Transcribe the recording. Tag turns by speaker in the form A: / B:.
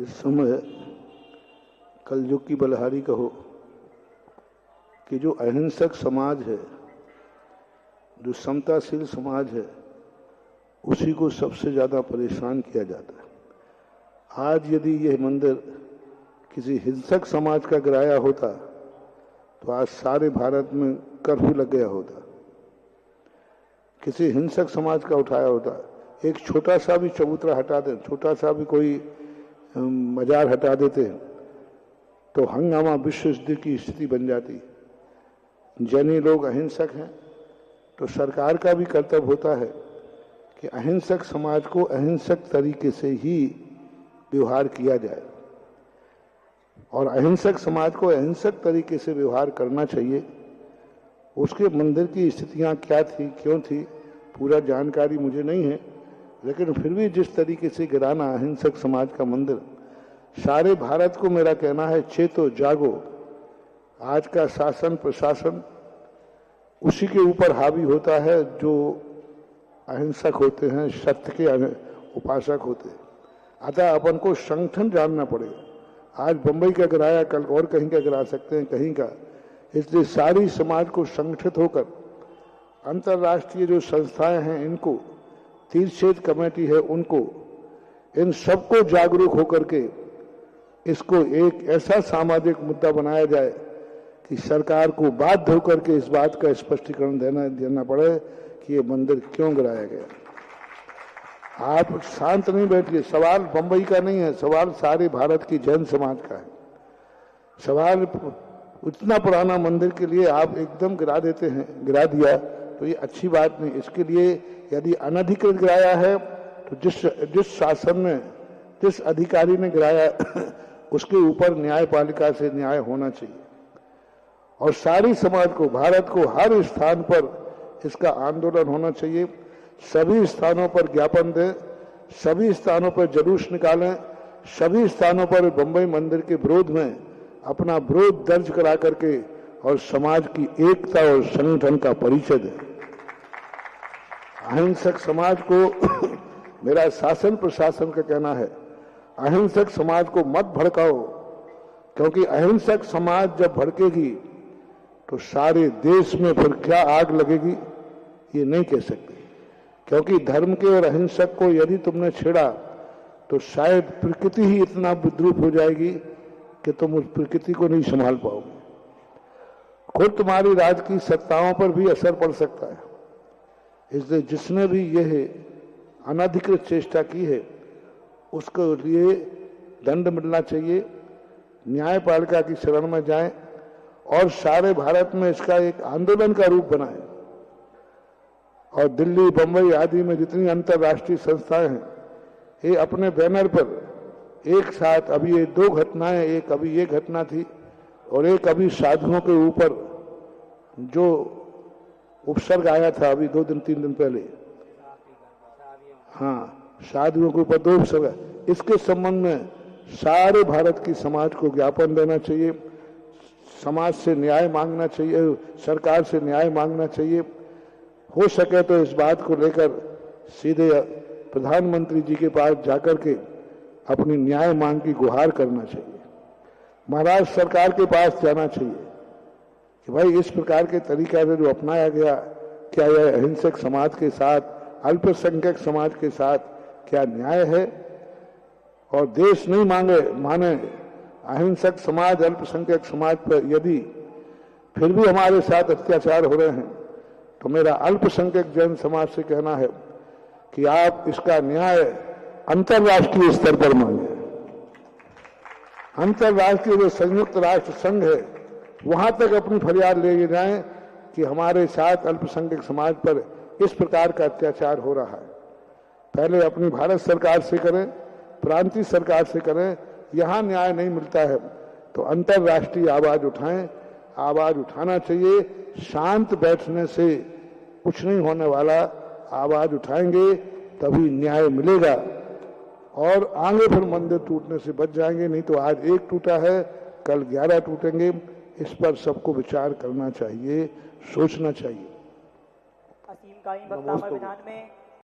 A: इस समय कलयुग की बलहारी कहो कि जो अहिंसक समाज है, जो समताशील समाज है, उसी को सबसे ज़्यादा परेशान किया जाता है। आज यदि यह मंदिर किसी हिंसक समाज का गिराया होता तो आज सारे भारत में कर्फ्यू लग गया होता। किसी हिंसक समाज का उठाया होता, एक छोटा सा भी चबूतरा हटा दे, छोटा सा भी कोई मजार हटा देते तो हंगामा विश्व युद्ध की स्थिति बन जाती। जैनी लोग अहिंसक हैं तो सरकार का भी कर्तव्य होता है कि अहिंसक समाज को अहिंसक तरीके से ही व्यवहार किया जाए और अहिंसक समाज को अहिंसक तरीके से व्यवहार करना चाहिए। उसके मंदिर की स्थितियां क्या थी, क्यों थी, पूरा जानकारी मुझे नहीं है, लेकिन फिर भी जिस तरीके से गिराना अहिंसक समाज का मंदिर, सारे भारत को मेरा कहना है चेतो जागो। आज का शासन प्रशासन उसी के ऊपर हावी होता है जो अहिंसक होते हैं, सत्य के उपासक होते हैं। अतः अपन को संगठन जानना पड़ेगा। आज बंबई का गिराया, कल और कहीं का गिरा सकते हैं, कहीं का। इसलिए सारी समाज को संगठित होकर अंतर्राष्ट्रीय जो संस्थाएं हैं, इनको, तीर्थक्षेत्र कमेटी है उनको, इन सबको जागरूक होकर के इसको एक ऐसा सामाजिक मुद्दा बनाया जाए कि सरकार को बाध्य होकर के इस बात का स्पष्टीकरण देना पड़े कि ये मंदिर क्यों गिराया गया। आप शांत नहीं बैठिए। सवाल बंबई का नहीं है, सवाल सारे भारत की जैन समाज का है। सवाल इतना पुराना मंदिर के लिए आप एकदम गिरा देते हैं, गिरा दिया तो ये अच्छी बात नहीं। इसके लिए यदि अनधिकृत गिराया है तो जिस शासन ने, जिस अधिकारी ने गिराया उसके ऊपर न्यायपालिका से न्याय होना चाहिए और सारी समाज को, भारत को हर स्थान पर इसका आंदोलन होना चाहिए। सभी स्थानों पर ज्ञापन दें, सभी स्थानों पर जुलूस निकालें, सभी स्थानों पर बंबई मंदिर के विरोध में अपना विरोध दर्ज करा करके और समाज की एकता और संगठन का परिचय दें। अहिंसक समाज को मेरा शासन प्रशासन का कहना है, अहिंसक समाज को मत भड़काओ, क्योंकि अहिंसक समाज जब भड़केगी तो सारे देश में फिर क्या आग लगेगी ये नहीं कह सकते। क्योंकि धर्म के और अहिंसक को यदि तुमने छेड़ा तो शायद प्रकृति ही इतना विद्रूप हो जाएगी कि तुम उस प्रकृति को नहीं संभाल पाओगे। खुद तुम्हारी राज्य की सत्ताओं पर भी असर पड़ सकता है। इसलिए जिसने भी यह अनधिकृत चेष्टा की है उसके लिए दंड मिलना चाहिए। न्यायपालिका की शरण में जाएं और सारे भारत में इसका एक आंदोलन का रूप बनाएं और दिल्ली, बंबई आदि में जितनी अंतर्राष्ट्रीय संस्थाएं हैं, ये अपने बैनर पर एक साथ, अभी ये दो घटनाएं, एक अभी ये घटना थी और एक अभी साधुओं के ऊपर जो उपसर्ग आया था अभी 2-3 दिन पहले, हाँ, साधुओं के ऊपर 2 उपसर्ग, इसके संबंध में सारे भारत की समाज को ज्ञापन देना चाहिए, समाज से न्याय मांगना चाहिए, सरकार से न्याय मांगना चाहिए। हो सके तो इस बात को लेकर सीधे प्रधानमंत्री जी के पास जाकर के अपनी न्याय मांग की गुहार करना चाहिए। महाराष्ट्र सरकार के पास जाना चाहिए कि भाई इस प्रकार के तरीका से जो अपनाया गया, क्या यह अहिंसक समाज के साथ, अल्पसंख्यक समाज के साथ क्या न्याय है। और देश नहीं माने अहिंसक समाज, अल्पसंख्यक समाज पर यदि फिर भी हमारे साथ अत्याचार हो रहे हैं तो मेरा अल्पसंख्यक जैन समाज से कहना है कि आप इसका न्याय अंतर्राष्ट्रीय स्तर पर मांगे। अंतर्राष्ट्रीय जो संयुक्त राष्ट्र संघ है वहां तक अपनी फरियाद ले जाएं कि हमारे साथ अल्पसंख्यक समाज पर इस प्रकार का अत्याचार हो रहा है। पहले अपनी भारत सरकार से करें, प्रांतीय सरकार से करें। यहां न्याय नहीं मिलता है तो अंतर्राष्ट्रीय आवाज उठाएं। आवाज उठाना चाहिए, शांत बैठने से कुछ नहीं होने वाला। आवाज उठाएंगे तभी न्याय मिलेगा और आगे फिर मंदिर टूटने से बच जाएंगे। नहीं तो आज एक टूटा है, कल 11 टूटेंगे। इस पर सबको विचार करना चाहिए, सोचना चाहिए।
B: असीम कालीन वक्ता विधान में